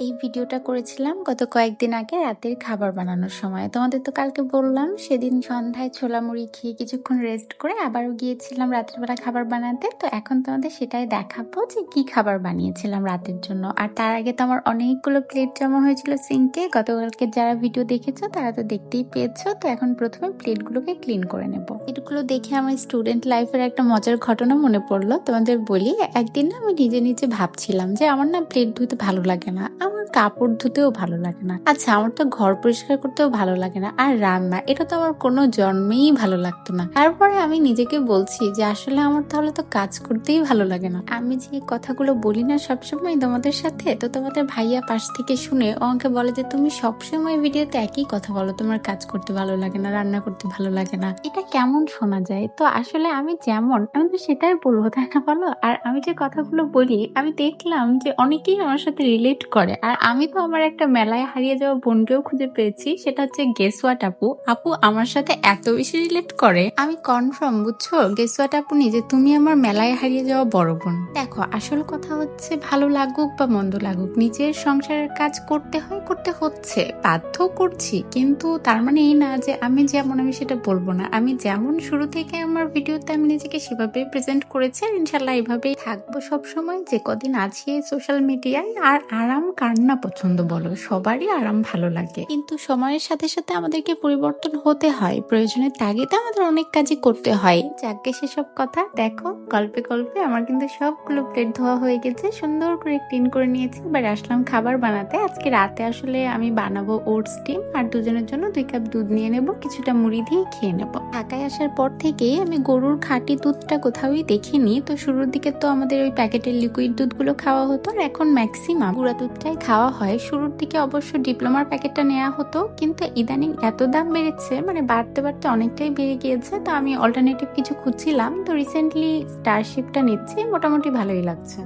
এই ভিডিওটা করেছিলাম গত কয়েকদিন আগে রাতের খাবার বানানোর সময়। তোমাদের তো কালকে বললাম সেদিন সন্ধ্যায় ছোলা মুড়ি খেয়ে কিছুক্ষণ রেস্ট করে আবারও গিয়েছিলাম রাতের বেলা খাবার বানাতে। তো এখন তোমাদের সেটাই দেখাবো যে কি খাবার বানিয়েছিলাম রাতের জন্য। আর তার আগে তো আমার অনেকগুলো প্লেট জমা হয়েছিল সিঙ্কে। গতকালকে যারা ভিডিও দেখেছো তারা তো দেখতেই পেয়েছো। তো এখন প্রথমে প্লেটগুলোকে ক্লিন করে নেব। এগুলো দেখে আমার স্টুডেন্ট লাইফের একটা মজার ঘটনা মনে পড়লো। তোমাদের বলি, একদিন না আমি নিজে নিজে ভাবছিলাম যে আমার না প্লেট ধুতে ভালো লাগে না, আমার কাপড় ধুতেও ভালো লাগে না, আচ্ছা আমার তো ঘর পরিষ্কার করতেও ভালো লাগে না, আর রান্না এটা তো আমার কোনো জন্মেই ভালো লাগতো না। তারপরে আমি নিজেকে বলছি যে আসলে আমার তাহলে তো কাজ করতেই ভালো লাগে না। আমি যে কথাগুলো বলি না সবসময় তোমাদের সাথে, তো তোমাদের ভাইয়া পাশ থেকে শুনে ও আমাকে বলে যে তুমি সবসময় ভিডিওতে একই কথা বলো, তোমার কাজ করতে ভালো লাগে না, রান্না করতে ভালো লাগে না, এটা কেমন শোনা যায়? তো আসলে আমি যেমন আমি তো সেটাই বলবো, তাই না বলো? আর আমি যে কথাগুলো বলি আমি দেখলাম যে অনেকেই আমার সাথে রিলেট করে। আর আমি তো আমার একটা মেলায় হারিয়ে যাওয়া বোনকেও খুঁজে পেয়েছি, সেটা হচ্ছে গেসওয়াট আপু। আপু আমার সাথে এত বেশি রিলেট করে, আমি কনফার্ম, বুঝছো? গেসওয়াট আপু নিজে তুমি আমার মেলায় হারিয়ে যাওয়া বড় বোন। দেখো আসল কথা হচ্ছে, ভালো লাগুক বা মন্দ লাগুক, নিজের সংসারের কাজ করতে হয়, করতে হচ্ছে, বাধ্য করছি, কিন্তু তার মানে এই না যে আমি যেমন আমি সেটা বলবো না। আমি যেমন শুরু থেকে আমার ভিডিওতে আমি নিজেকে সেভাবেই প্রেজেন্ট করেছি, আর ইনশাল্লাহ এইভাবেই থাকবো সব সময় যে কদিন আছি সোশ্যাল মিডিয়ায়। আর আরাম কার না পছন্দ বলো, সবারই আরাম ভালো লাগে, কিন্তু সময়ের সাথে সাথে আমাদেরকে পরিবর্তন হতে হয়, প্রয়োজনের তাগিদে আমাদের অনেক কাজই করতে হয়। যাকে সেসব কথা, দেখো গল্পে গল্পে আমার কিন্তু সবগুলো প্লেট ধোয়া হয়ে গেছে, সুন্দর করে ক্লিন করে নিয়েছি। এবার আসলাম খাবার বানাতে। আজকে রাতে আসলে আমি বানাবো ওটস ডিম, আর দুজনের জন্য 2 কাপ দুধ নিয়ে নেব, কিছুটা মুড়ি দিয়ে খেয়ে নেব। ঢাকায় আসার পর থেকেই আমি গরুর খাঁটি দুধটা কোথাওই দেখিনি। তো শুরুর দিকে তো আমাদের ওই প্যাকেটের লিকুইড দুধগুলো খাওয়া হতো, আর এখন ম্যাক্সিমাম গুঁড়া দুধটাই খাওয়া হয়। শুরুর দিকে অবশ্য ডিপ্লোমার প্যাকেটটা নেওয়া হতো, কিন্তু ইদানিং এত দাম বেড়েছে, মানে বাড়তে বাড়তে অনেকটাই বেড়ে গিয়েছে। তো আমি অল্টারনেটিভ কিছু খুঁজছিলাম, তো রিসেন্টলি স্টারশিপটা নিচ্ছি, মোটামুটি ভালোই লাগছে।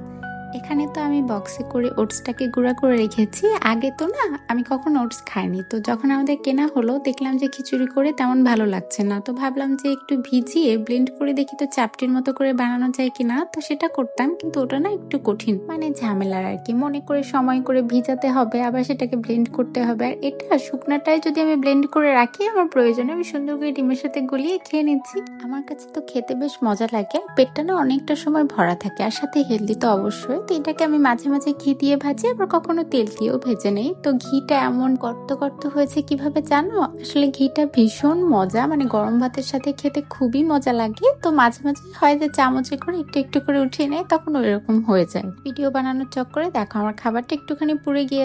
এখানে তো আমি বক্সে করে ওটসটাকে গুঁড়া করে রেখেছি। আগে তো না আমি কখনো ওটস খাইনি, তো যখন আমাদের কেনা হলো দেখলাম যে খিচুড়ি করে তেমন ভালো লাগছে না, তো ভাবলাম যে একটু ভিজিয়ে ব্লেন্ড করে দেখি তো চাপটির মতো করে বানানো যায় কিনা। তো সেটা করতাম, কিন্তু ওটা না একটু কঠিন, মানে ঝামেলার আর কি। মনে করে সময় করে ভিজাতে হবে, আবার সেটাকে ব্লেন্ড করতে হবে। আর এটা শুকনাটাই যদি আমি ব্লেন্ড করে রাখি আমার প্রয়োজনে, আমি সুন্দর করে ডিমের সাথে গলিয়ে খেয়ে নিচ্ছি। আমার কাছে তো খেতে বেশ মজা লাগে, পেটটা না অনেকটা সময় ভরা থাকে, আর সাথে হেলদি তো অবশ্যই। তো এটাকে আমি মাঝে মাঝে ঘি দিয়ে ভাজি, আবার কখনো তেল দিয়েও ভেজে নেই। তো ঘিটা এমন গর্ত গর্ত হয়েছে কিভাবে জানো? আসলে ঘিটা ভীষণ মজা, মানে গরম ভাতের সাথে খেতে খুবই মজা লাগে। তো মাঝে মাঝে হয় যে চামচে করে একটু একটু করে উঠিয়ে নেয়, তখন ওইরকম হয়ে যায়। ভিডিও বানানোর চক্করে দেখো আমার খাবারটা একটুখানি পুড়ে গিয়ে